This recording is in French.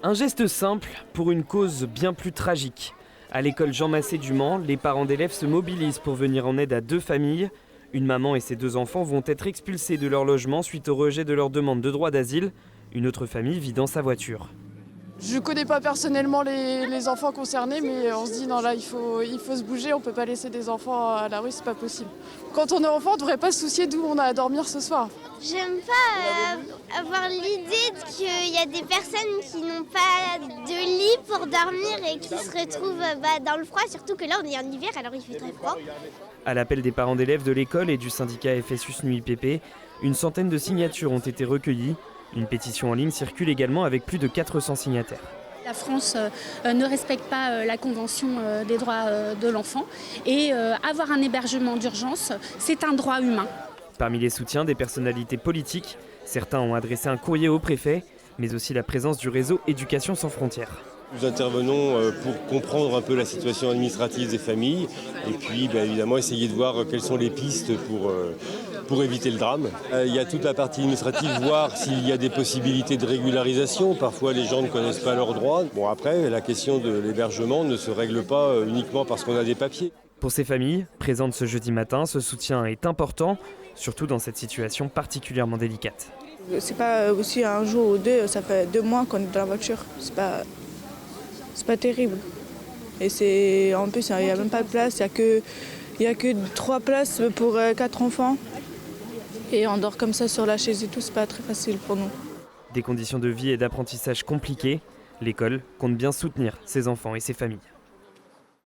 Un geste simple pour une cause bien plus tragique. À l'école Jean Massé du Mans, les parents d'élèves se mobilisent pour venir en aide à 2 familles. Une maman et ses 2 enfants vont être expulsés de leur logement suite au rejet de leur demande de droit d'asile. Une autre famille vit dans sa voiture. Je ne connais pas personnellement les enfants concernés, mais on se dit non là il faut se bouger, on ne peut pas laisser des enfants à la rue, c'est pas possible. Quand on est enfant, on ne devrait pas se soucier d'où on a à dormir ce soir. J'aime pas avoir l'idée qu'il y a des personnes qui n'ont pas de lit pour dormir et qui se retrouvent dans le froid, surtout que là on est en hiver alors il fait très froid. À l'appel des parents d'élèves de l'école et du syndicat FSUS NUIPP, une centaine de signatures ont été recueillies. Une pétition en ligne circule également avec plus de 400 signataires. La France ne respecte pas la Convention des droits de l'enfant et avoir un hébergement d'urgence, c'est un droit humain. Parmi les soutiens des personnalités politiques, certains ont adressé un courrier au préfet, mais aussi la présence du réseau Éducation sans frontières. Nous intervenons pour comprendre un peu la situation administrative des familles et puis évidemment essayer de voir quelles sont les pistes pour éviter le drame. Il y a toute la partie administrative, voir s'il y a des possibilités de régularisation. Parfois les gens ne connaissent pas leurs droits. Bon après, la question de l'hébergement ne se règle pas uniquement parce qu'on a des papiers. Pour ces familles, présentes ce jeudi matin, ce soutien est important, surtout dans cette situation particulièrement délicate. C'est pas aussi un jour ou deux, ça fait 2 mois qu'on est dans la voiture. C'est pas terrible. Et en plus, il n'y a même pas de place, il n'y a que 3 places pour 4 enfants. Et on dort comme ça sur la chaise et tout, c'est pas très facile pour nous. Des conditions de vie et d'apprentissage compliquées, l'école compte bien soutenir ses enfants et ses familles.